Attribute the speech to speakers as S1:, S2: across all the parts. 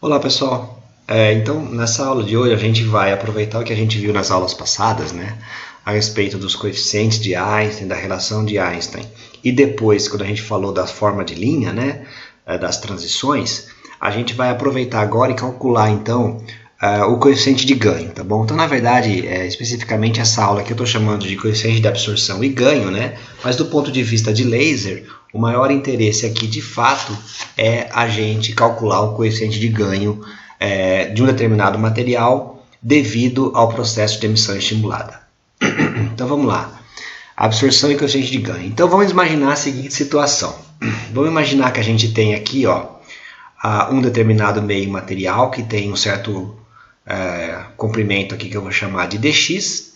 S1: Olá pessoal, então nessa aula de hoje a gente vai aproveitar o que a gente viu nas aulas passadas, né, a respeito dos coeficientes de Einstein, da relação de Einstein, e depois quando a gente falou da forma de linha, né, das transições, a gente vai aproveitar agora e calcular então o coeficiente de ganho, tá bom? Então na verdade, especificamente essa aula que eu estou chamando de coeficiente de absorção e ganho, né, mas do ponto de vista de laser, o maior interesse aqui, de fato, é a gente calcular o coeficiente de ganho de um determinado material devido ao processo de emissão estimulada. Então vamos lá. Absorção e coeficiente de ganho. Então vamos imaginar a seguinte situação. Vamos imaginar que a gente tem aqui um determinado meio material que tem um certo comprimento aqui que eu vou chamar de dx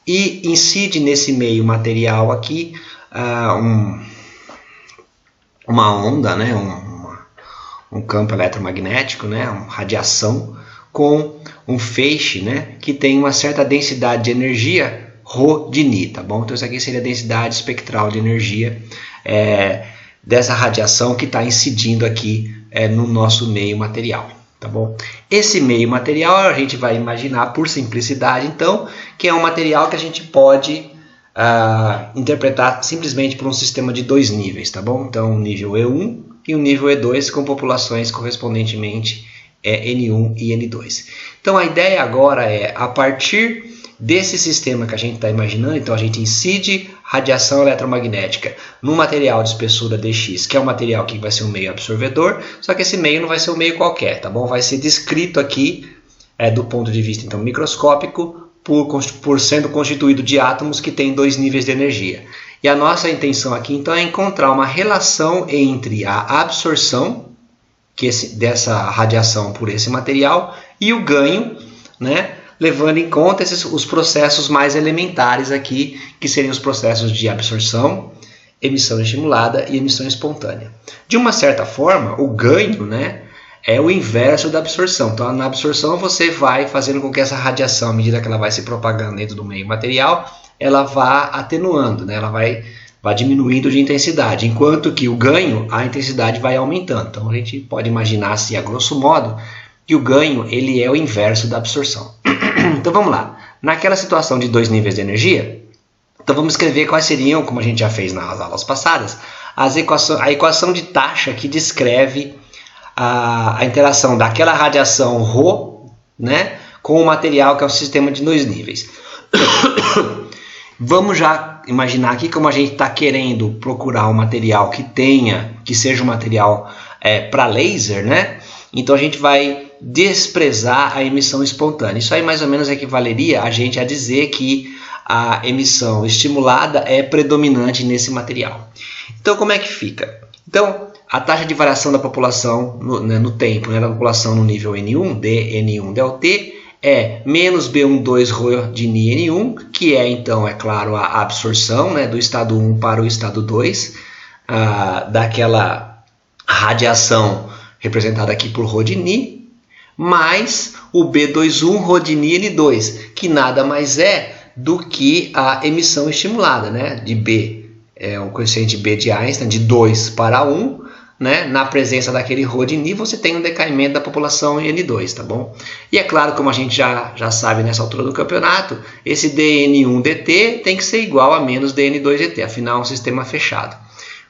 S1: e incide nesse meio material aqui uma onda, né, um campo eletromagnético, né, uma radiação com um feixe, né, que tem uma certa densidade de energia ρ de Ni, tá bom? Então isso aqui seria a densidade espectral de energia dessa radiação que está incidindo aqui no nosso meio material, tá bom? Esse meio material a gente vai imaginar, por simplicidade, então, que é um material que a gente pode interpretar simplesmente por um sistema de dois níveis, tá bom? Então, o nível E1 e o nível E2 com populações correspondentemente N1 e N2. Então, a ideia agora é, a partir desse sistema que a gente está imaginando, então a gente incide radiação eletromagnética no material de espessura dx, que é um material que vai ser um meio absorvedor, só que esse meio não vai ser um meio qualquer, tá bom? Vai ser descrito aqui, do ponto de vista então microscópico, por sendo constituído de átomos que têm dois níveis de energia. E a nossa intenção aqui, então, é encontrar uma relação entre a absorção dessa radiação por esse material e o ganho, né, levando em conta os processos mais elementares aqui, que seriam os processos de absorção, emissão estimulada e emissão espontânea. De uma certa forma, o ganho, né, é o inverso da absorção. Então, na absorção, você vai fazendo com que essa radiação, à medida que ela vai se propagando dentro do meio material, ela vá atenuando, né? Ela vai diminuindo de intensidade, enquanto que o ganho, a intensidade vai aumentando. Então, a gente pode imaginar, assim, a grosso modo, que o ganho ele é o inverso da absorção. Então, vamos lá. Naquela situação de dois níveis de energia, então vamos escrever quais seriam, como a gente já fez nas aulas passadas, a equação de taxa que descreve a interação daquela radiação ρ, né, com o material que é um sistema de dois níveis. Vamos já imaginar aqui como a gente está querendo procurar um material que seja um material para laser, né? Então a gente vai desprezar a emissão espontânea. Isso aí mais ou menos equivaleria a gente a dizer que a emissão estimulada é predominante nesse material. Então como é que fica? Então, a taxa de variação da população no tempo, né, da população no nível N1, dN1 ΔT, é menos B12 ρ de Ni N1, que é então, é claro, a absorção, né, do estado 1 para o estado 2, daquela radiação representada aqui por ρ de Ni, mais o B21 ρ de Ni N2, que nada mais é do que a emissão estimulada, né, de B. É um coeficiente B de Einstein de 2 para 1, né? Na presença daquele ρ de Ni, você tem um decaimento da população em N2, tá bom? E é claro, como a gente já sabe nessa altura do campeonato, esse dN1 dt tem que ser igual a menos dN2 dt, afinal é um sistema fechado.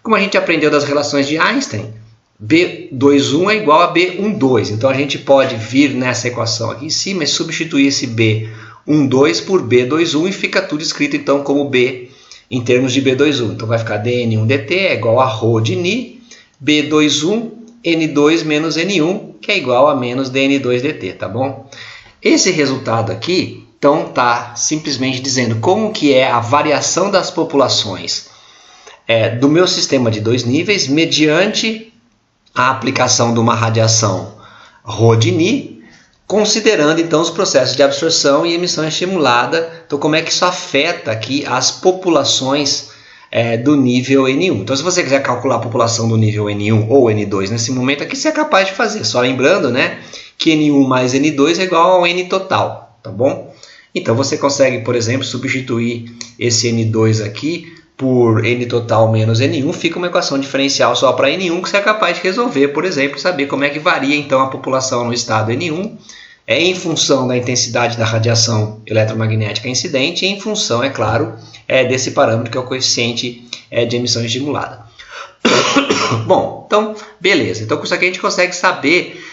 S1: Como a gente aprendeu das relações de Einstein, B21 é igual a B12, então a gente pode vir nessa equação aqui em cima e substituir esse B12 por B21 e fica tudo escrito então como B em termos de B21. Então vai ficar dN1 dt é igual a ρ de Ni, B21 N2 menos N1, que é igual a menos dN2 dt, tá bom? Esse resultado aqui, então, está simplesmente dizendo como que é a variação das populações do meu sistema de dois níveis mediante a aplicação de uma radiação ρ de Ni, considerando então os processos de absorção e emissão estimulada. Então, como é que isso afeta aqui as populações do nível N1. Então, se você quiser calcular a população do nível N1 ou N2 nesse momento aqui, você é capaz de fazer. Só lembrando, né, que N1 mais N2 é igual ao N total, tá bom? Então, você consegue, por exemplo, substituir esse N2 aqui por N total menos N1, fica uma equação diferencial só para N1 que você é capaz de resolver, por exemplo, saber como é que varia então a população no estado N1 em função da intensidade da radiação eletromagnética incidente e em função, é claro, desse parâmetro que é o coeficiente de emissão estimulada. Bom, então, beleza. Então, com isso aqui a gente consegue saber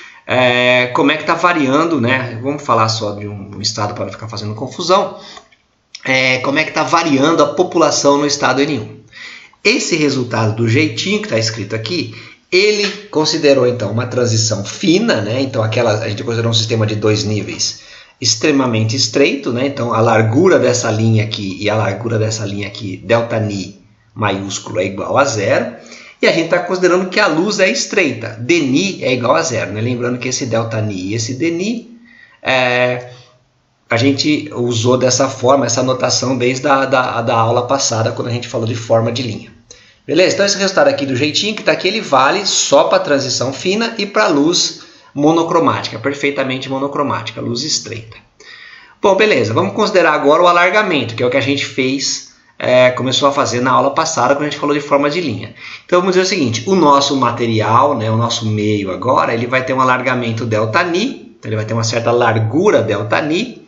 S1: como é que está variando, né? Vamos falar só de um estado para não ficar fazendo confusão. Como é que está variando a população no estado N1. Esse resultado do jeitinho que está escrito aqui, ele considerou então uma transição fina, né? Então a gente considerou um sistema de 2 níveis extremamente estreito, né? Então a largura dessa linha aqui e a largura dessa linha aqui, ΔΝ maiúsculo é igual a 0. E a gente está considerando que a luz é estreita, dNi é igual a 0. Né? Lembrando que esse ΔNi e esse dNi, a gente usou dessa forma, essa notação desde da aula passada, quando a gente falou de forma de linha. Beleza? Então esse resultado aqui do jeitinho que está aqui, ele vale só para a transição fina e para a luz monocromática, perfeitamente monocromática, luz estreita. Bom, beleza. Vamos considerar agora o alargamento, que é o que a gente fez, começou a fazer na aula passada, quando a gente falou de forma de linha. Então vamos dizer o seguinte, o nosso material, né, o nosso meio agora, ele vai ter um alargamento ΔNi, então ele vai ter uma certa largura ΔNi,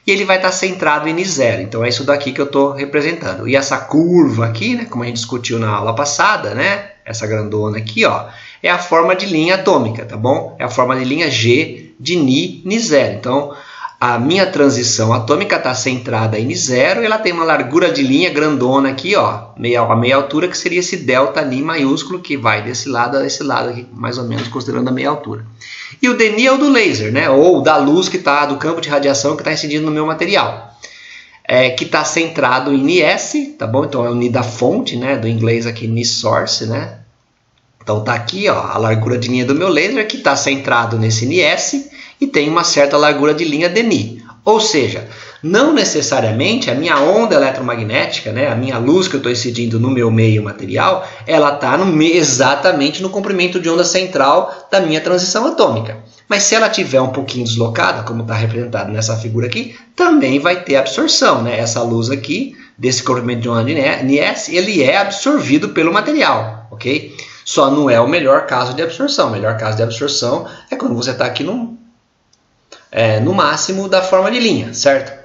S1: e ele vai estar centrado em N0. Então é isso daqui que eu estou representando. E essa curva aqui, né, como a gente discutiu na aula passada, né, essa grandona aqui, ó, é a forma de linha atômica, tá bom? É a forma de linha G de Ni, Ni0. Então a minha transição atômica está centrada em N0 e ela tem uma largura de linha grandona aqui, ó, a meia altura, que seria esse ΔNi maiúsculo, que vai desse lado a esse lado aqui, mais ou menos considerando a meia altura. E o dNi é o do laser, né, ou da luz que está, do campo de radiação que está incidindo no meu material, que está centrado em Nis, tá bom? Então é o Ni da fonte, né, do inglês aqui Ni source, né? Então tá aqui, ó, a largura de linha do meu laser que está centrado nesse Nis e tem uma certa largura de linha dNi. Ou seja, não necessariamente a minha onda eletromagnética, né, a minha luz que eu estou incidindo no meu meio material, ela está exatamente no comprimento de onda central da minha transição atômica. Mas se ela estiver um pouquinho deslocada, como está representado nessa figura aqui, também vai ter absorção, né? Essa luz aqui, desse comprimento de onda de Nis, ele é absorvido pelo material, ok? Só não é o melhor caso de absorção. O melhor caso de absorção é quando você está aqui no máximo da forma de linha, certo?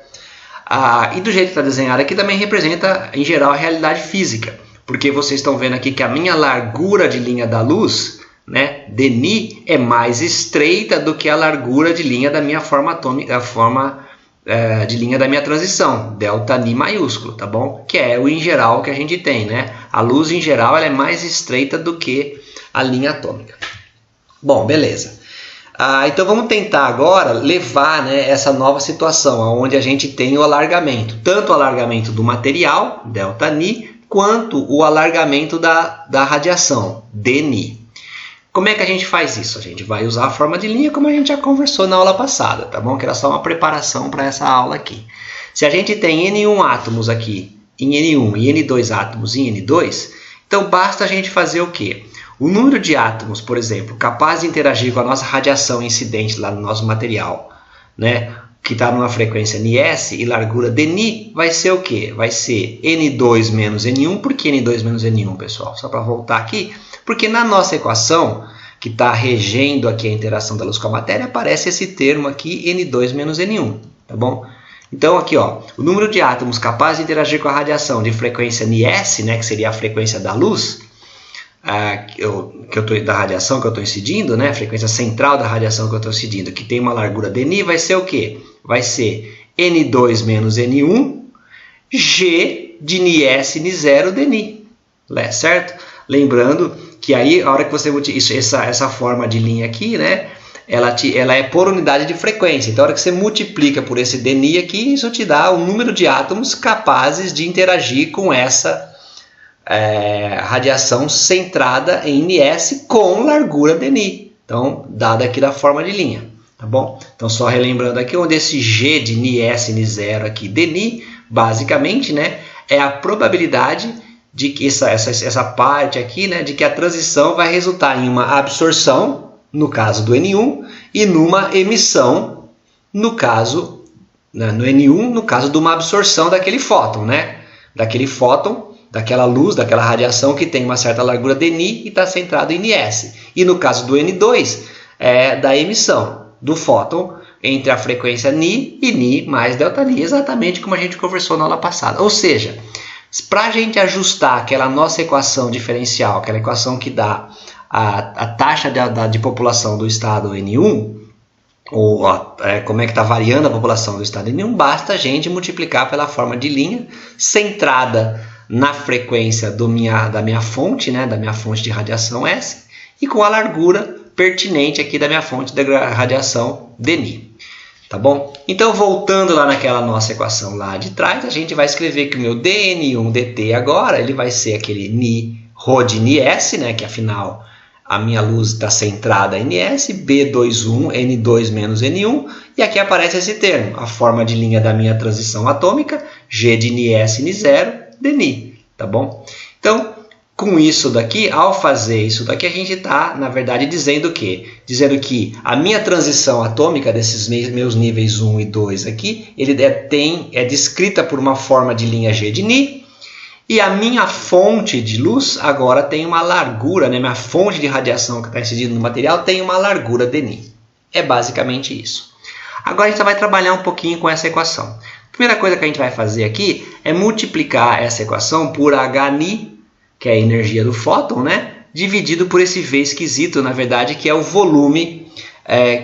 S1: E do jeito que está desenhado aqui também representa, em geral, a realidade física. Porque vocês estão vendo aqui que a minha largura de linha da luz, né, dNi, é mais estreita do que a largura de linha da minha forma atômica, a forma de linha da minha transição, ΔNi maiúsculo, tá bom? Que é o em geral que a gente tem, né? A luz em geral ela é mais estreita do que a linha atômica. Bom, beleza. Então vamos tentar agora levar, né, essa nova situação, onde a gente tem o alargamento, tanto o alargamento do material, ΔNi, quanto o alargamento da radiação, dNi. Como é que a gente faz isso? A gente vai usar a forma de linha como a gente já conversou na aula passada, tá bom? Que era só uma preparação para essa aula aqui. Se a gente tem N1 átomos aqui em N1 e N2 átomos em N2, então basta a gente fazer o quê? O número de átomos, por exemplo, capaz de interagir com a nossa radiação incidente lá no nosso material, né, que está numa frequência Nis e largura dNi, vai ser o quê? Vai ser N2 menos N1. Por que N2 menos N1, pessoal? Só para voltar aqui. Porque na nossa equação, que está regendo aqui a interação da luz com a matéria, aparece esse termo aqui, N2 menos N1, tá bom? Então aqui, ó, o número de átomos capazes de interagir com a radiação de frequência Nis, né, que seria a frequência da luz, da radiação que eu estou incidindo, né, a frequência central da radiação que eu estou incidindo, que tem uma largura dNi, vai ser o quê? Vai ser N2 menos N1, G de Nis, N0, dNi, certo? Lembrando que aí, a hora que você multiplica essa forma de linha aqui, né, ela é por unidade de frequência. Então, a hora que você multiplica por esse dNi aqui, isso te dá o número de átomos capazes de interagir com essa radiação centrada em Nis com largura dNi. Então, dada aqui da forma de linha, tá bom? Então, só relembrando aqui, onde esse G de Nis, N0 aqui, dNi, basicamente, né, é a probabilidade de que essa parte aqui, né, de que a transição vai resultar em uma absorção, no caso do N1, e numa emissão, no caso, né, no N1, no caso de uma absorção daquele fóton, né? Daquele fóton daquela luz, daquela radiação que tem uma certa largura dni e está centrado em Ns. E no caso do N2, é da emissão do fóton entre a frequência Ni e Ni mais ΔNi, exatamente como a gente conversou na aula passada. Ou seja, para a gente ajustar aquela nossa equação diferencial, aquela equação que dá a taxa de população do estado N1, ou como é que está variando a população do estado N1, basta a gente multiplicar pela forma de linha centrada na frequência da minha fonte, né, da minha fonte de radiação S, e com a largura pertinente aqui da minha fonte de radiação Dni. Tá bom? Então, voltando lá naquela nossa equação lá de trás, a gente vai escrever que o meu dN1 dt agora, ele vai ser aquele Ni Rho de Ns, né, que afinal a minha luz está centrada em Ns, B21 N2 menos N1, e aqui aparece esse termo, a forma de linha da minha transição atômica, G de Ns N0 Dni, tá bom? Então, com isso daqui, ao fazer isso daqui, a gente está, na verdade, dizendo o quê? Dizendo que a minha transição atômica desses meus níveis 1 e 2 aqui, ele é descrita por uma forma de linha G de Ni, e a minha fonte de luz agora tem uma largura, né? Minha fonte de radiação que está incidindo no material tem uma largura Dni. É basicamente isso. Agora a gente vai trabalhar um pouquinho com essa equação. A primeira coisa que a gente vai fazer aqui é multiplicar essa equação por Hni, que é a energia do fóton, né? Dividido por esse V esquisito, na verdade, que é o volume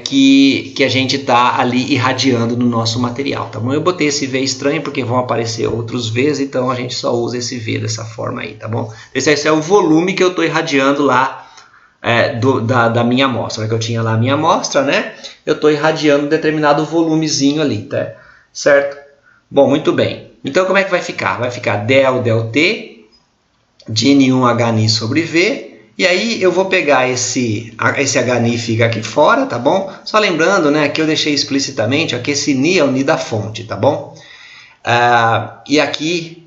S1: que a gente está ali irradiando no nosso material. Tá bom? Eu botei esse V estranho porque vão aparecer outros Vs, então a gente só usa esse V dessa forma aí, tá bom? Esse é o volume que eu estou irradiando lá da minha amostra, que eu tinha lá a minha amostra, né? Eu estou irradiando um determinado volumezinho ali, tá? Certo? Bom, muito bem. Então, como é que vai ficar? Vai ficar ΔT de N1Hni sobre V, e aí eu vou pegar esse Hni fica aqui fora, tá bom? Só lembrando, né, que eu deixei explicitamente ó, que esse Ni é o Ni da fonte, tá bom? E aqui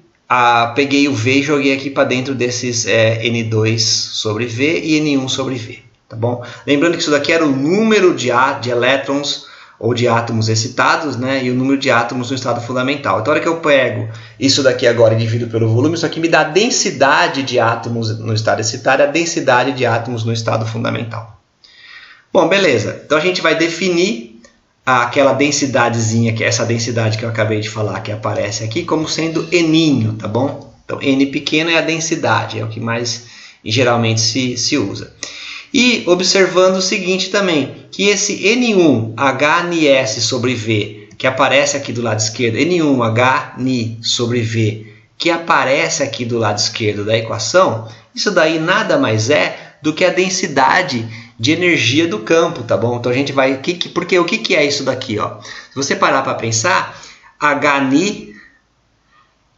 S1: peguei o V e joguei aqui para dentro desses N2 sobre V e N1 sobre V, tá bom? Lembrando que isso daqui era o número de elétrons ou de átomos excitados, né, e o número de átomos no estado fundamental. Então, a hora que eu pego isso daqui agora e divido pelo volume, isso aqui me dá a densidade de átomos no estado excitado e a densidade de átomos no estado fundamental. Bom, beleza. Então, a gente vai definir aquela densidadezinha, que é essa densidade que eu acabei de falar, que aparece aqui, como sendo N, tá bom? Então, N pequeno é a densidade, é o que mais geralmente se usa. E observando o seguinte também, que esse N1Hns sobre V, que aparece aqui do lado esquerdo, N1Hni sobre V, que aparece aqui do lado esquerdo da equação, isso daí nada mais é do que a densidade de energia do campo, tá bom? Então a gente vai... Porque o que é isso daqui, ó? Se você parar para pensar,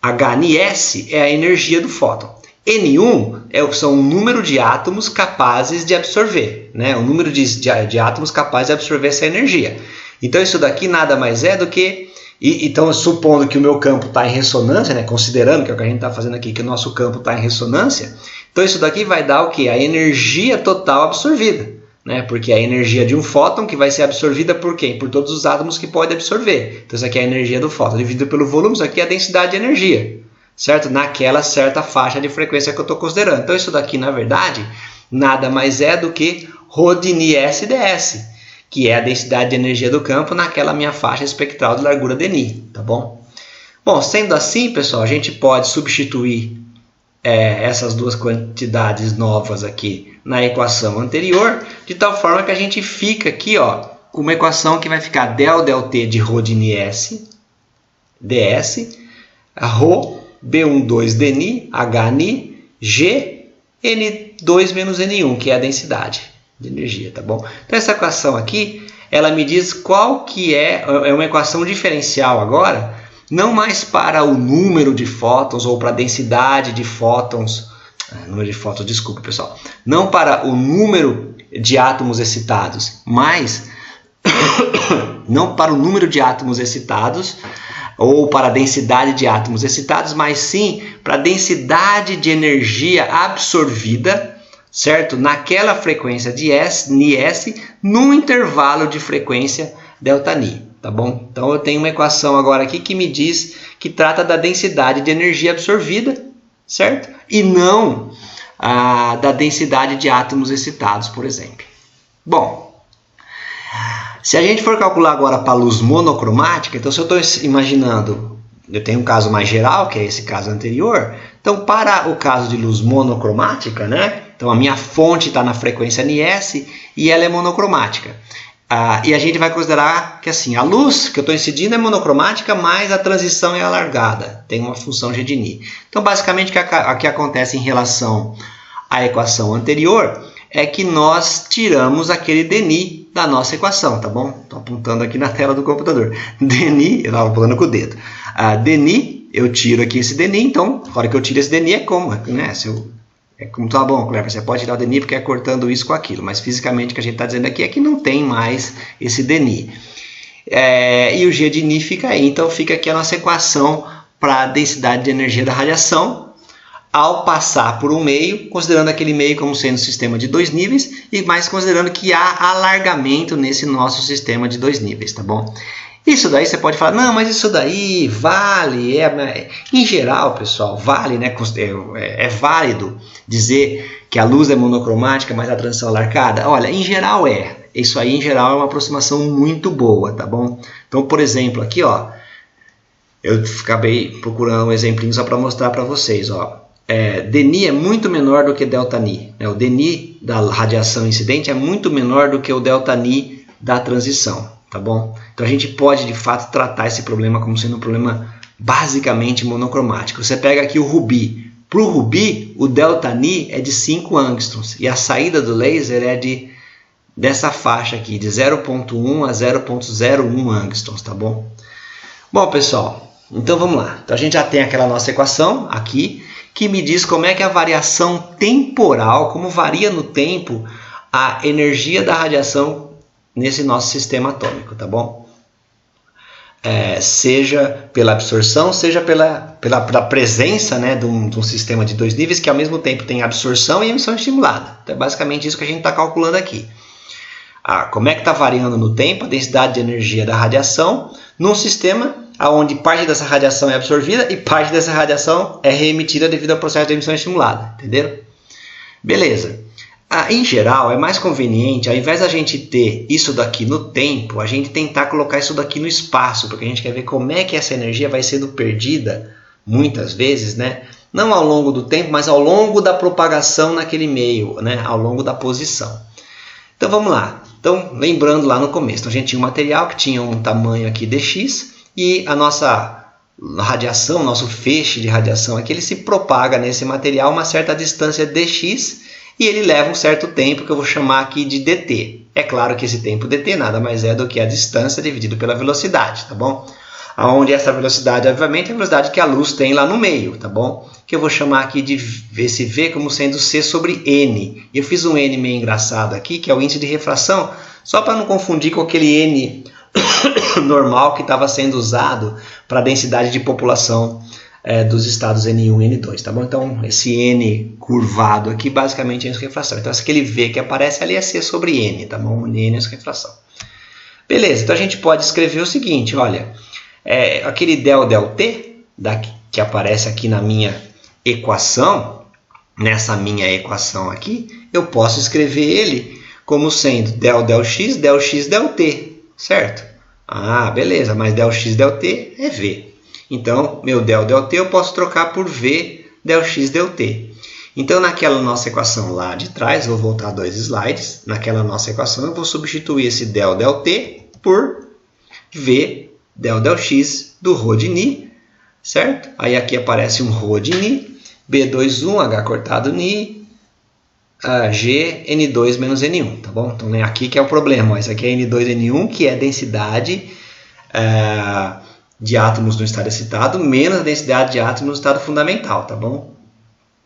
S1: Hns é a energia do fóton. N1 são o número de átomos capazes de absorver, né? O número de átomos capazes de absorver essa energia. Então, isso daqui nada mais é do que... Então, supondo que o meu campo está em ressonância, né? Considerando que é o que a gente está fazendo aqui, que o nosso campo está em ressonância, então isso daqui vai dar o quê? A energia total absorvida, né? Porque é a energia de um fóton que vai ser absorvida por quem? Por todos os átomos que pode absorver. Então, isso aqui é a energia do fóton. Dividido pelo volume, isso aqui é a densidade de energia, certo? Naquela certa faixa de frequência que eu estou considerando. Então, isso daqui, na verdade, nada mais é do que Rho de Ni SDS, que é a densidade de energia do campo naquela minha faixa espectral de largura Dni, tá bom? Bom, sendo assim, pessoal, a gente pode substituir essas duas quantidades novas aqui na equação anterior, de tal forma que a gente fica aqui, ó, com uma equação que vai ficar ΔT de Rho de Ni ds, Rho B12 Dni, Hni, G, N2 menos N1, que é a densidade de energia, tá bom? Então, essa equação aqui, ela me diz qual que é uma equação diferencial agora, não mais para o número de fótons ou para a densidade de fótons, desculpa, pessoal, não para o número de átomos excitados, mas não para o número de átomos excitados, ou para a densidade de átomos excitados, mas sim para a densidade de energia absorvida, certo? Naquela frequência de Ni-S, num intervalo de frequência ΔNi, tá bom? Então eu tenho uma equação agora aqui que me diz que trata da densidade de energia absorvida certo? E não da densidade de átomos excitados, por exemplo. Bom, se a gente for calcular agora para a luz monocromática, então se eu estou imaginando, eu tenho um caso mais geral, que é esse caso anterior, então para o caso de luz monocromática, né? Então a minha fonte está na frequência NS e ela é monocromática. E a gente vai considerar que assim, a luz que eu estou incidindo é monocromática, mas a transição é alargada, tem uma função G de Ni. Então basicamente o que acontece em relação à equação anterior é que nós tiramos aquele dni da nossa equação, tá bom? Estou apontando aqui na tela do computador. Dni, eu estava apontando com o dedo. Dni, eu tiro aqui esse dni, então, na hora que eu tiro esse dni é como, né? É como tá bom, Cleber, você pode tirar o dni porque é cortando isso com aquilo, mas fisicamente o que a gente está dizendo aqui é que não tem mais esse dni. E o G de Ni fica aí, então fica aqui a nossa equação para a densidade de energia da radiação, ao passar por um meio, considerando aquele meio como sendo um sistema de 2 níveis, e mais considerando que há alargamento nesse nosso sistema de 2 níveis, tá bom? Isso daí você pode falar, não, mas isso daí vale, em geral, pessoal, vale, né? É válido dizer que a luz é monocromática, mas a transição é alargada? Olha, em geral isso aí em geral é uma aproximação muito boa, tá bom? Então, por exemplo, aqui, ó, eu acabei procurando um exemplinho só para mostrar para vocês, ó. dni é muito menor do que ΔNi. Né? O dni da radiação incidente é muito menor do que o ΔNi da transição, tá bom? Então a gente pode de fato tratar esse problema como sendo um problema basicamente monocromático. Você pega aqui o rubi. Para o rubi, o ΔNi é de 5 angstroms e a saída do laser é dessa faixa aqui, de 0.1 a 0.01 angstroms, tá bom? Bom, pessoal, então vamos lá. Então a gente já tem aquela nossa equação aqui, que me diz como é que a variação temporal, como varia no tempo a energia da radiação nesse nosso sistema atômico, tá bom? Seja pela absorção, seja pela presença, né, de um sistema de 2 níveis que ao mesmo tempo tem absorção e emissão estimulada. Então é basicamente isso que a gente está calculando aqui. Como é que está variando no tempo a densidade de energia da radiação num sistema onde parte dessa radiação é absorvida e parte dessa radiação é reemitida devido ao processo de emissão estimulada, entenderam? Beleza. Em geral, é mais conveniente, ao invés da gente ter isso daqui no tempo, a gente tentar colocar isso daqui no espaço, porque a gente quer ver como é que essa energia vai sendo perdida, muitas vezes, né? Não ao longo do tempo, mas ao longo da propagação naquele meio, né? Ao longo da posição. Então vamos lá. Então, lembrando lá no começo, então, a gente tinha um material que tinha um tamanho aqui dx, e a nossa radiação, nosso feixe de radiação aqui, ele se propaga nesse material uma certa distância dx e ele leva um certo tempo que eu vou chamar aqui de dt. É claro que esse tempo dt nada mais é do que a distância dividido pela velocidade, tá bom? Onde essa velocidade, obviamente, é a velocidade que a luz tem lá no meio, tá bom? Que eu vou chamar aqui de esse v como sendo c sobre n. E eu fiz um n meio engraçado aqui, que é o índice de refração, só para não confundir com aquele n normal que estava sendo usado para a densidade de população dos estados N1 e N2, tá bom? Então, esse N curvado aqui, basicamente, é a refração. Então, aquele V que aparece ali é C sobre N, tá bom? N é a refração. Beleza, então a gente pode escrever o seguinte, olha, aquele ΔT, que aparece aqui na minha equação, nessa minha equação aqui, eu posso escrever ele como sendo ΔΔx, Δx, ΔT, certo? Beleza, mas Δx, ΔT é V. Então, meu ΔΔt eu posso trocar por V Δx, ΔT. Então, naquela nossa equação lá de trás, vou voltar 2 slides, naquela nossa equação eu vou substituir esse ΔΔt por V ΔΔx do ρ de Ni, certo? Aí aqui aparece um ρ de Ni, B21, H cortado Ni, G, N2 menos N1, tá bom? Então, aqui que é o problema, ó. Isso aqui é N2, N1, que é a densidade de átomos no estado excitado, menos a densidade de átomos no estado fundamental, tá bom?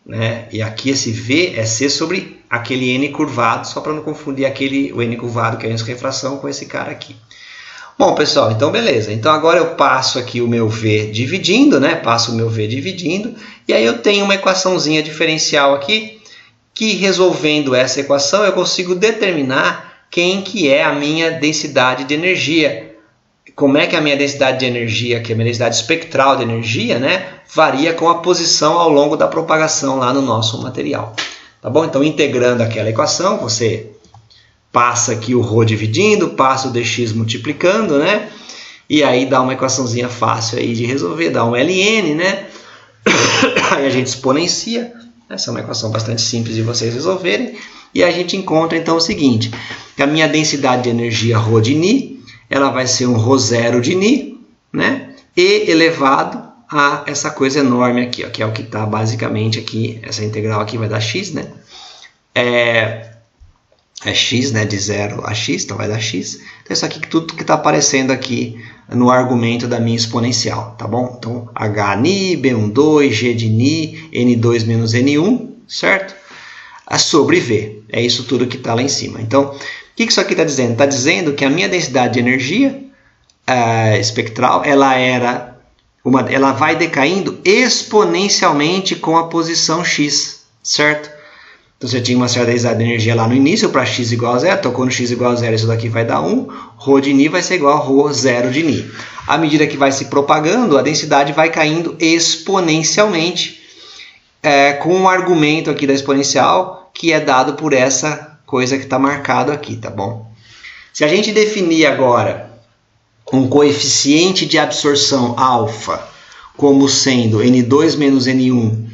S1: Né? E aqui esse V é C sobre aquele N curvado, só para não confundir o N curvado, que é a refração, com esse cara aqui. Bom, pessoal, então beleza. Então agora eu passo aqui o meu V dividindo, né? Passo o meu V dividindo, e aí eu tenho uma equaçãozinha diferencial aqui, que resolvendo essa equação eu consigo determinar quem que é a minha densidade de energia, como é que a minha densidade de energia, que é a minha densidade espectral de energia, né, varia com a posição ao longo da propagação lá no nosso material. Tá bom? Então, integrando aquela equação, você passa aqui o ρ dividindo, passa o dx multiplicando, né? E aí dá uma equaçãozinha fácil aí de resolver, dá um ln, né? Aí a gente exponencia. Essa é uma equação bastante simples de vocês resolverem. E a gente encontra então o seguinte, que a minha densidade de energia ρ de ni, ela vai ser um ρ0 de ni, né? E elevado a essa coisa enorme aqui, ó, que é o que está basicamente aqui, essa integral aqui vai dar x, né? É x, né, de 0 a x, então vai dar x. Então isso aqui tudo que está aparecendo aqui no argumento da minha exponencial, tá bom? Então h ni, b12, g de ni, n2 menos n1, certo? Sobre v, é isso tudo que está lá em cima. Então, o que isso aqui está dizendo? Está dizendo que a minha densidade de energia espectral, ela vai decaindo exponencialmente com a posição x, certo? Então você tinha uma certa densidade de energia lá no início para x igual a 0, tocou no x igual a 0, isso daqui vai dar 1, ρ de ni vai ser igual a ρ0 de ni. À medida que vai se propagando, a densidade vai caindo exponencialmente, com um argumento aqui da exponencial que é dado por essa coisa que está marcado aqui, tá bom? Se a gente definir agora um coeficiente de absorção alfa como sendo n2 menos n1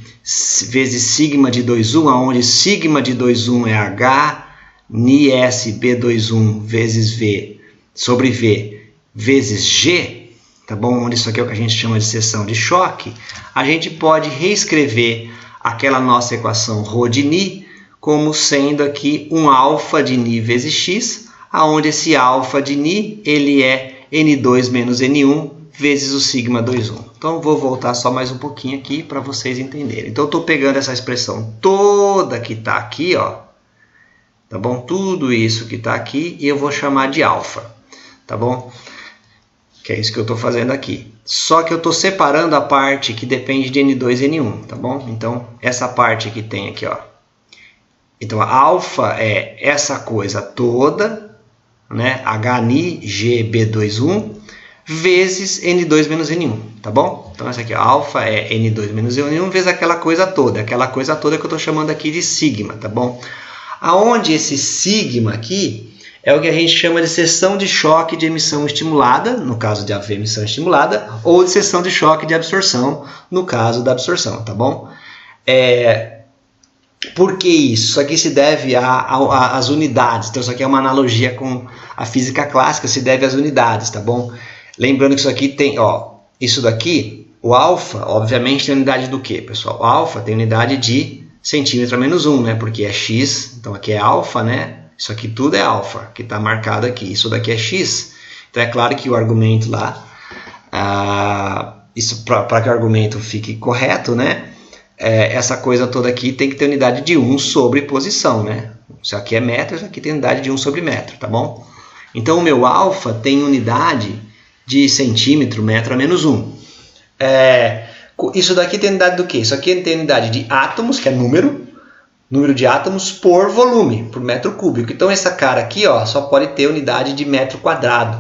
S1: vezes sigma de 2,1, onde sigma de 2,1 é h, ni s b21 vezes v sobre v vezes g, tá bom? Onde isso aqui é o que a gente chama de seção de choque, a gente pode reescrever aquela nossa equação ρ de ni como sendo aqui um alfa de ni vezes x, aonde esse alfa de ni ele é n2 menos n1 vezes o sigma 2,1. Então, vou voltar só mais um pouquinho aqui para vocês entenderem. Então, eu estou pegando essa expressão toda que está aqui, ó, tá bom? Tudo isso que está aqui e eu vou chamar de alfa, tá bom? Que é isso que eu estou fazendo aqui. Só que eu estou separando a parte que depende de n2 e n1, tá bom? Então, essa parte que tem aqui, ó. Então, a alfa é essa coisa toda, né? h ni g b21 vezes n2 menos n1, tá bom? Então, essa aqui, ó, alfa é n2 menos n1 vezes aquela coisa toda que eu estou chamando aqui de sigma, tá bom? Aonde esse sigma aqui é o que a gente chama de seção de choque de emissão estimulada, no caso de haver emissão estimulada, ou de seção de choque de absorção, no caso da absorção, tá bom? Por que isso? Isso aqui se deve às unidades, então isso aqui é uma analogia com a física clássica, se deve às unidades, tá bom? Lembrando que isso aqui tem, ó, isso daqui, o alfa, obviamente tem unidade do que, pessoal? O alfa tem unidade de centímetro a menos 1, né? Porque é x, então aqui é alfa, né? Isso aqui tudo é alfa, que está marcado aqui. Isso daqui é x. Então é claro que o argumento lá, isso para que o argumento fique correto, né? Essa coisa toda aqui tem que ter unidade de 1 sobre posição, né? Isso aqui é metro, isso aqui tem unidade de 1 sobre metro, tá bom? Então o meu alfa tem unidade de centímetro, metro a menos 1. Isso daqui tem unidade do quê? Isso aqui tem unidade de átomos, que é número de átomos por volume, por metro cúbico. Então essa cara aqui, ó, só pode ter unidade de metro quadrado,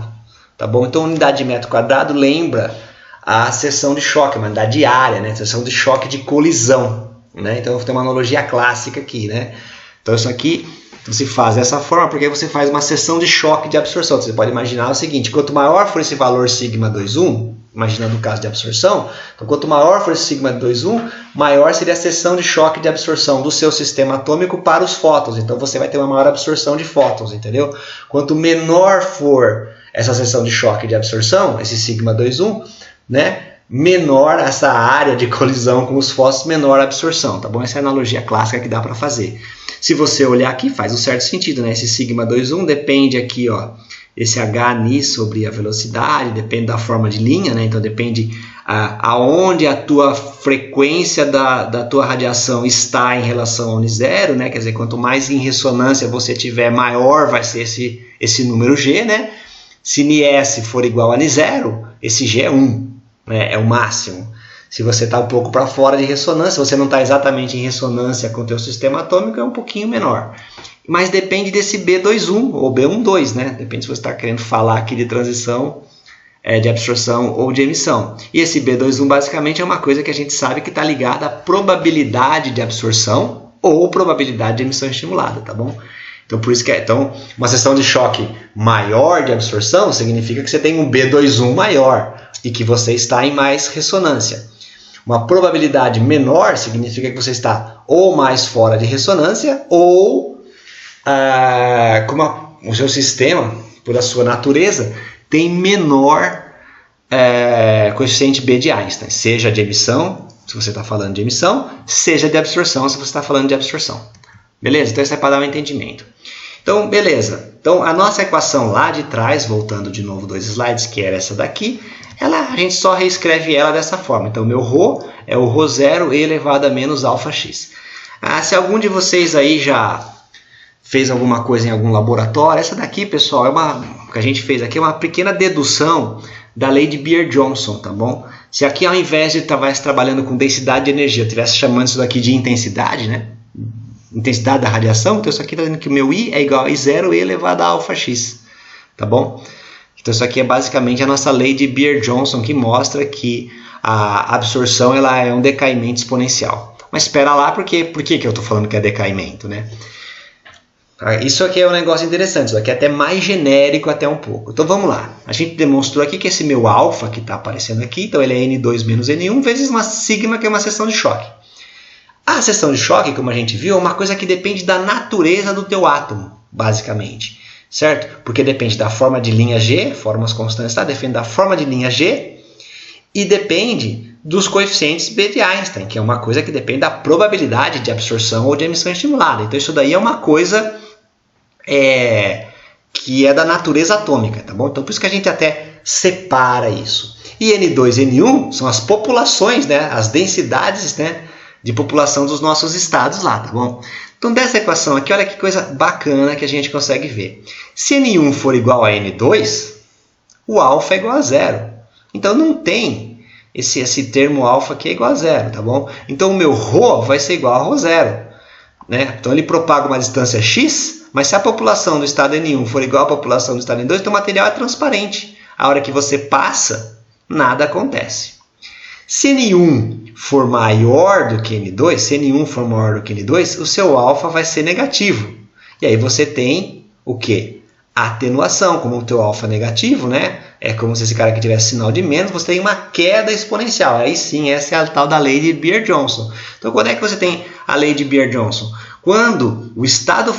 S1: tá bom? Então unidade de metro quadrado lembra a seção de choque, uma unidade de área, né? Seção de choque de colisão, né? Então tem uma analogia clássica aqui, né? Então isso aqui se faz dessa forma porque você faz uma seção de choque de absorção. Você pode imaginar o seguinte, quanto maior for esse valor sigma 2,1, imaginando o caso de absorção, então quanto maior for esse sigma 2,1, maior seria a seção de choque de absorção do seu sistema atômico para os fótons. Então você vai ter uma maior absorção de fótons, entendeu? Quanto menor for essa seção de choque de absorção, esse sigma 2,1, né? Menor essa área de colisão com os fótons, menor a absorção, tá bom? Essa é a analogia clássica que dá para fazer. Se você olhar aqui, faz um certo sentido, né? Esse sigma 2,1 depende aqui, ó, esse h ni sobre a velocidade, depende da forma de linha, né? Então depende aonde a tua frequência da tua radiação está em relação ao n0, né? Quer dizer, quanto mais em ressonância você tiver, maior vai ser esse número g, né? Se Ns for igual a n0, esse g é 1, né? É o máximo. Se você está um pouco para fora de ressonância, você não está exatamente em ressonância com o teu sistema atômico, é um pouquinho menor. Mas depende desse B21 ou B12, né? Depende se você está querendo falar aqui de transição de absorção ou de emissão. E esse B21 basicamente é uma coisa que a gente sabe que está ligada à probabilidade de absorção ou probabilidade de emissão estimulada, tá bom? Então, por isso que uma seção de choque maior de absorção significa que você tem um B21 maior e que você está em mais ressonância. Uma probabilidade menor significa que você está ou mais fora de ressonância ou como o seu sistema, por a sua natureza, tem menor coeficiente B de Einstein, seja de emissão, se você está falando de emissão, seja de absorção, se você está falando de absorção. Beleza? Então isso é para dar um entendimento. Então, beleza. Então, a nossa equação lá de trás, voltando de novo 2 slides, que era essa daqui, a gente só reescreve ela dessa forma. Então, meu ρ é o ρ0 elevado a menos alfa x. Se algum de vocês aí já fez alguma coisa em algum laboratório, essa daqui, pessoal, o que a gente fez aqui é uma pequena dedução da lei de Beer-Johnson, tá bom? Se aqui, ao invés de estar trabalhando com densidade de energia, eu estivesse chamando isso daqui de intensidade, né? Intensidade da radiação, então isso aqui está dizendo que o meu I é igual a I0 elevado a alfa x, tá bom? Então isso aqui é basicamente a nossa lei de Beer-Johnson, que mostra que a absorção ela é um decaimento exponencial. Mas espera lá, por que eu estou falando que é decaimento, né? Isso aqui é um negócio interessante, isso aqui é até mais genérico até um pouco. Então vamos lá, a gente demonstrou aqui que esse meu alfa que está aparecendo aqui, então ele é N2 menos N1 vezes uma sigma, que é uma seção de choque. A seção de choque, como a gente viu, é uma coisa que depende da natureza do teu átomo, basicamente, certo? Porque depende da forma de linha G, formas constantes, tá? Depende da forma de linha G e depende dos coeficientes B de Einstein, que é uma coisa que depende da probabilidade de absorção ou de emissão estimulada. Então isso daí é uma coisa que é da natureza atômica, tá bom? Então por isso que a gente até separa isso. E N2 e N1 são as populações, né? As densidades, né? De população dos nossos estados lá, tá bom? Então, dessa equação aqui, olha que coisa bacana que a gente consegue ver. Se N1 for igual a N2, o alfa é igual a zero. Então, não tem esse termo alfa aqui é igual a zero, tá bom? Então, o meu ρ vai ser igual a ρ0, né? Então, ele propaga uma distância x, mas se a população do estado N1 for igual à população do estado N2, então o material é transparente. A hora que você passa, nada acontece. Se N1 for maior do que N2, se N1 for maior do que N2, o seu alfa vai ser negativo. E aí você tem o quê? A atenuação. Como o teu alfa é negativo, né? É como se esse cara aqui tivesse sinal de menos, você tem uma queda exponencial. Aí sim, essa é a tal da lei de Beer-Johnson. Então, quando é que você tem a lei de Beer-Johnson? Quando o estado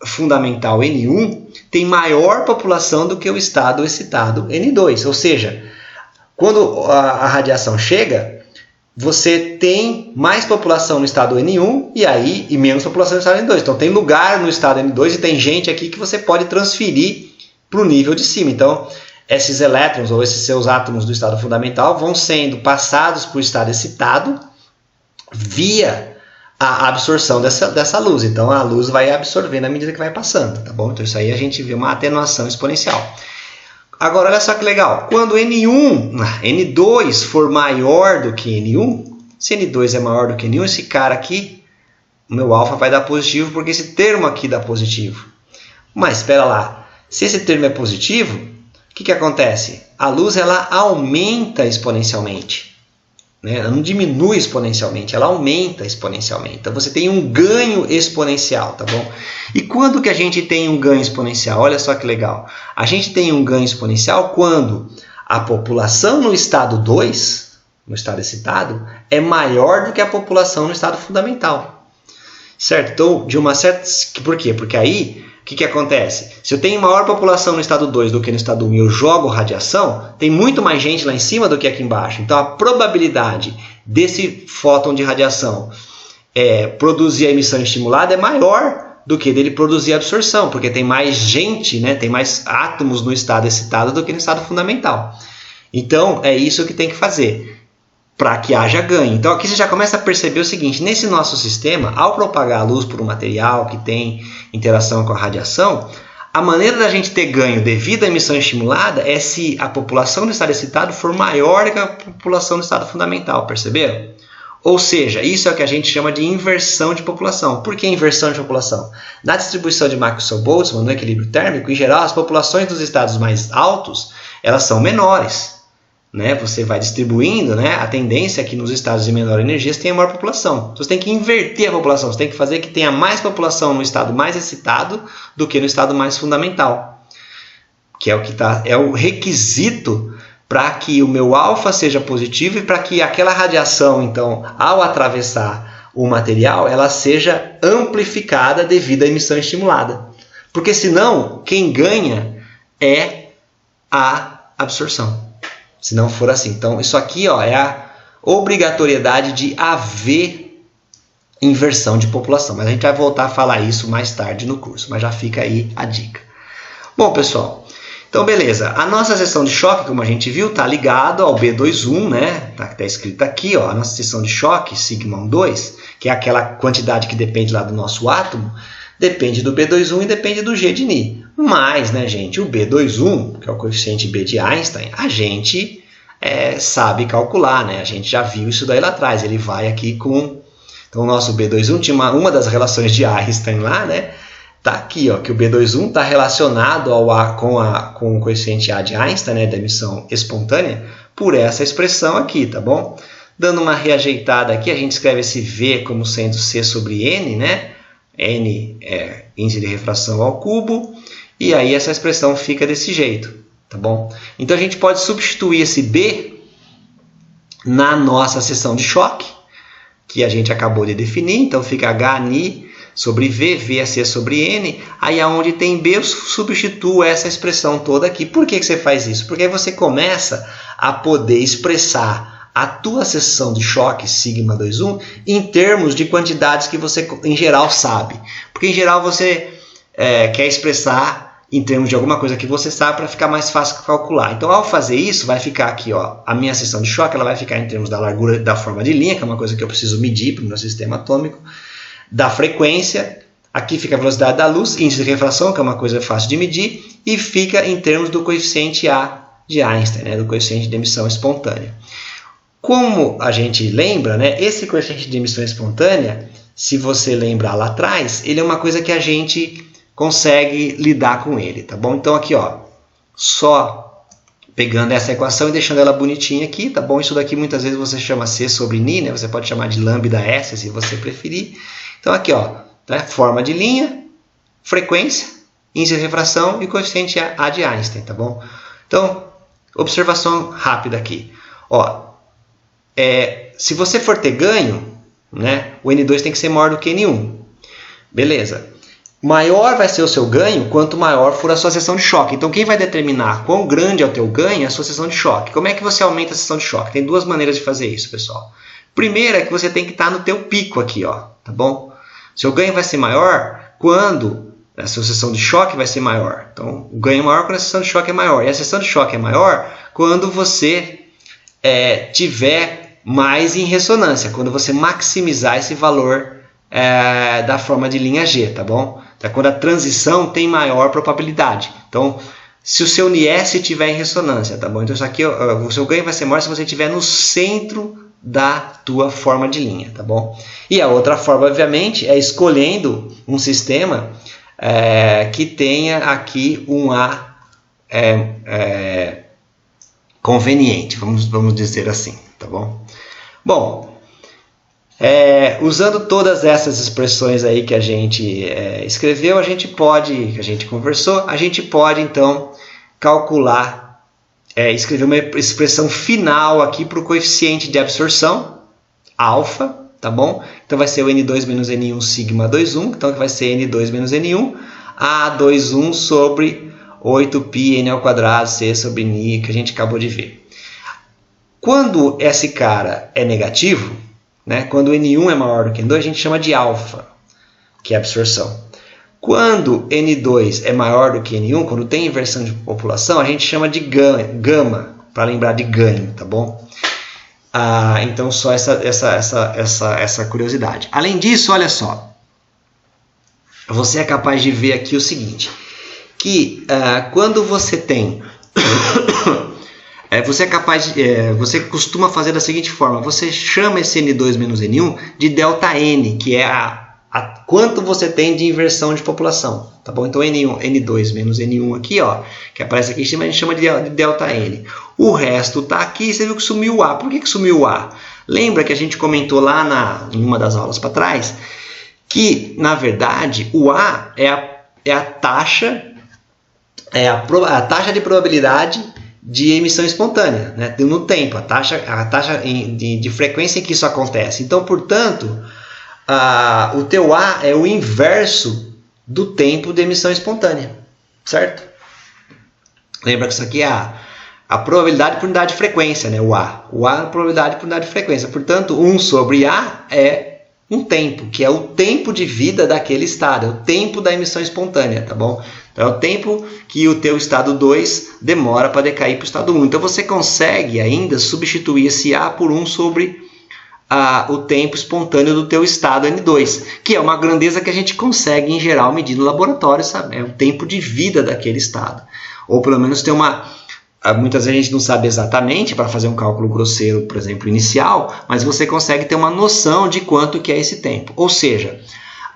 S1: fundamental N1 tem maior população do que o estado excitado N2. Ou seja, quando a radiação chega, você tem mais população no estado N1 e menos população no estado N2. Então tem lugar no estado N2 e tem gente aqui que você pode transferir para o nível de cima. Então esses elétrons ou esses seus átomos do estado fundamental vão sendo passados para o estado excitado via a absorção dessa luz. Então a luz vai absorvendo à medida que vai passando, tá bom? Então isso aí a gente vê uma atenuação exponencial. Agora, olha só que legal. Quando N2 for maior do que N1, se N2 é maior do que N1, esse cara aqui, o meu alfa vai dar positivo, porque esse termo aqui dá positivo. Mas, espera lá. Se esse termo é positivo, o que acontece? A luz ela aumenta exponencialmente. Né? Ela não diminui exponencialmente, ela aumenta exponencialmente. Então, você tem um ganho exponencial, tá bom? E quando que a gente tem um ganho exponencial? Olha só que legal. A gente tem um ganho exponencial quando a população no estado 2, no estado excitado, é maior do que a população no estado fundamental. Certo? Então, de uma certa... Por quê? Porque aí, o que acontece? Se eu tenho maior população no estado 2 do que no estado 1 e eu jogo radiação, tem muito mais gente lá em cima do que aqui embaixo. Então, a probabilidade desse fóton de radiação produzir a emissão estimulada é maior do que dele produzir a absorção, porque tem mais gente, né? Tem mais átomos no estado excitado do que no estado fundamental. Então, é isso que tem que fazer para que haja ganho. Então, aqui você já começa a perceber o seguinte: nesse nosso sistema, ao propagar a luz por um material que tem interação com a radiação, a maneira da gente ter ganho devido à emissão estimulada é se a população do estado excitado for maior do que a população do estado fundamental, perceberam? Ou seja, isso é o que a gente chama de inversão de população. Por que inversão de população? Na distribuição de Maxwell-Boltzmann, no equilíbrio térmico, em geral, as populações dos estados mais altos, elas são menores, né? Você vai distribuindo, né? A tendência é que nos estados de menor energia você tenha maior população. Então, você tem que inverter a população, você tem que fazer que tenha mais população no estado mais excitado do que no estado mais fundamental, que é o que é o requisito para que o meu alfa seja positivo e para que aquela radiação, então, ao atravessar o material, ela seja amplificada devido à emissão estimulada. Porque senão, quem ganha é a absorção. Se não for assim. Então, isso aqui ó, é a obrigatoriedade de haver inversão de população. Mas a gente vai voltar a falar isso mais tarde no curso. Mas já fica aí a dica. Bom, pessoal. Então, beleza. A nossa seção de choque, como a gente viu, está ligado ao B21, né? Tá escrito aqui, ó. A nossa seção de choque, σ2, que é aquela quantidade que depende lá do nosso átomo, depende do B21 e depende do G de Ni. Mas, né, gente, o B21, que é o coeficiente B de Einstein, a gente sabe calcular, né? A gente já viu isso daí lá atrás. Ele vai aqui com... Então, o nosso B21 tinha uma das relações de Einstein lá, né? Tá aqui, ó, que o B21 está relacionado com o coeficiente A de Einstein, né, da emissão espontânea, por essa expressão aqui, tá bom? Dando uma reajeitada aqui, a gente escreve esse V como sendo C sobre N, né? N é índice de refração ao cubo, e aí essa expressão fica desse jeito, tá bom? Então a gente pode substituir esse B na nossa seção de choque, que a gente acabou de definir, então fica H-Ni sobre V, V é C sobre N, aí aonde tem B eu substituo essa expressão toda aqui. Por que você faz isso? Porque aí você começa a poder expressar a tua seção de choque, σ21, em termos de quantidades que você em geral sabe. Porque em geral você quer expressar em termos de alguma coisa que você sabe para ficar mais fácil calcular. Então ao fazer isso vai ficar aqui, ó, a minha seção de choque ela vai ficar em termos da largura da forma de linha, que é uma coisa que eu preciso medir para o meu sistema atômico, da frequência, aqui fica a velocidade da luz, índice de refração, que é uma coisa fácil de medir, e fica em termos do coeficiente A de Einstein, né, do coeficiente de emissão espontânea. Como a gente lembra, né, esse coeficiente de emissão espontânea, se você lembrar lá atrás, ele é uma coisa que a gente consegue lidar com ele, tá bom? Então aqui, ó, só pegando essa equação e deixando ela bonitinha aqui, tá bom? Isso daqui muitas vezes você chama C sobre Ni, né? Você pode chamar de lambda S se você preferir. Então aqui, ó, tá? Forma de linha, frequência, índice de refração e coeficiente A de Einstein, tá bom? Então, observação rápida aqui. Ó, se você for ter ganho, né, o N2 tem que ser maior do que N1. Beleza. Maior vai ser o seu ganho quanto maior for a sua seção de choque. Então, quem vai determinar quão grande é o teu ganho é a sua seção de choque. Como é que você aumenta a seção de choque? Tem duas maneiras de fazer isso, pessoal. Primeiro é que você tem que estar no teu pico aqui, ó, tá bom? Seu ganho vai ser maior quando a sua seção de choque vai ser maior. Então, o ganho é maior quando a seção de choque é maior. E a seção de choque é maior quando você tiver mais em ressonância, quando você maximizar esse valor da forma de linha G, tá bom? Então, quando a transição tem maior probabilidade. Então, se o seu NIS estiver em ressonância, tá bom? Então, isso aqui, o seu ganho vai ser maior se você estiver no centro da tua forma de linha, tá bom? E a outra forma, obviamente, é escolhendo um sistema que tenha aqui um A conveniente, vamos dizer assim, tá bom? Bom, usando todas essas expressões aí que a gente escreveu, que a gente conversou, a gente pode então calcular, escrever uma expressão final aqui para o coeficiente de absorção, alfa, tá bom? Então vai ser o N2 menos N1 σ21, então vai ser N2 menos N1, A21 sobre 8π N ao quadrado C sobre Ni, que a gente acabou de ver. Quando esse cara é negativo, né, quando N1 é maior do que N2, a gente chama de alfa, que é a absorção. Quando N2 é maior do que N1, quando tem inversão de população, a gente chama de gama, para lembrar de ganho, tá bom? Então, só essa curiosidade. Além disso, olha só, você é capaz de ver aqui o seguinte, que quando você tem... você costuma fazer da seguinte forma, você chama esse N2 menos N1 de delta N, que é quanto você tem de inversão de população, tá bom? Então N2 menos N1 aqui, ó, que aparece aqui em cima, a gente chama de ΔN. O resto tá aqui, você viu que sumiu o A. Por que sumiu o A? Lembra que a gente comentou lá em uma das aulas para trás que, na verdade, o A é a taxa de probabilidade de emissão espontânea, né? No tempo, a taxa de frequência em que isso acontece. Então, portanto, o teu A é o inverso do tempo de emissão espontânea, certo? Lembra que isso aqui é a probabilidade por unidade de frequência, né? O A é a probabilidade por unidade de frequência. Portanto, 1 sobre A é um tempo, que é o tempo de vida daquele estado, é o tempo da emissão espontânea, tá bom? Então, é o tempo que o teu estado 2 demora para decair para o estado 1. Então, você consegue ainda substituir esse A por 1 sobre o tempo espontâneo do teu estado N2, que é uma grandeza que a gente consegue, em geral, medir no laboratório, sabe? É o tempo de vida daquele estado. Ou, pelo menos, tem muitas vezes a gente não sabe exatamente para fazer um cálculo grosseiro, por exemplo, inicial, mas você consegue ter uma noção de quanto que é esse tempo. Ou seja,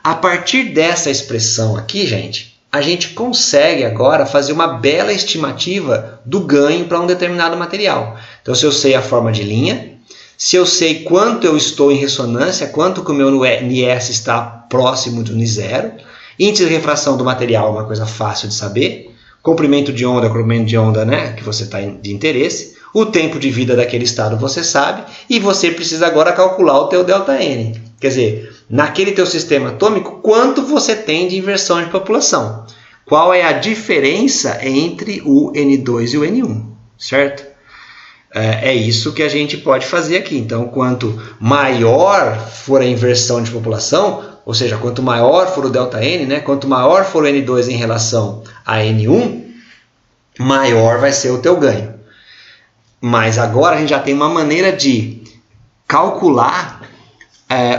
S1: a partir dessa expressão aqui, gente, a gente consegue agora fazer uma bela estimativa do ganho para um determinado material. Então, se eu sei a forma de linha, se eu sei quanto eu estou em ressonância, quanto que o meu NS está próximo do N0, índice de refração do material é uma coisa fácil de saber, comprimento de onda, né, que você está de interesse, o tempo de vida daquele estado você sabe, e você precisa agora calcular o teu ΔN. Quer dizer, naquele teu sistema atômico, quanto você tem de inversão de população. Qual é a diferença entre o N2 e o N1, certo? É isso que a gente pode fazer aqui. Então, quanto maior for a inversão de população, ou seja, quanto maior for o ΔN, né, quanto maior for o N2 em relação a N1, maior vai ser o teu ganho. Mas agora a gente já tem uma maneira de calcular,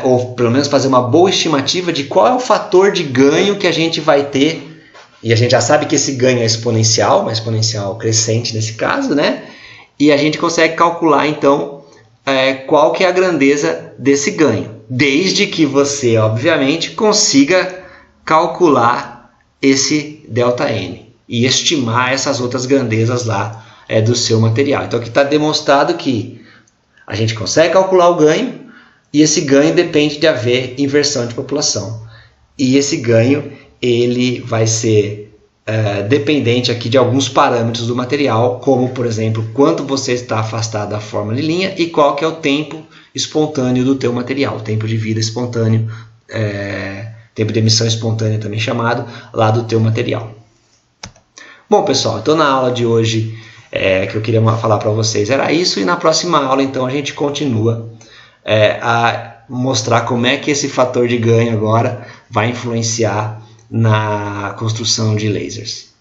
S1: ou pelo menos fazer uma boa estimativa de qual é o fator de ganho que a gente vai ter. E a gente já sabe que esse ganho é exponencial, uma exponencial crescente nesse caso, né? E a gente consegue calcular, então, qual que é a grandeza desse ganho. Desde que você, obviamente, consiga calcular esse ΔN e estimar essas outras grandezas lá do seu material. Então, aqui está demonstrado que a gente consegue calcular o ganho e esse ganho depende de haver inversão de população. E esse ganho ele vai ser dependente aqui de alguns parâmetros do material, como, por exemplo, quanto você está afastado da forma de linha e qual que é o tempo espontâneo do teu material, o tempo de vida espontâneo, tempo de emissão espontânea também chamado, lá do teu material. Bom, pessoal, então na aula de hoje que eu queria falar para vocês era isso, e na próxima aula então a gente continua a mostrar como é que esse fator de ganho agora vai influenciar na construção de lasers.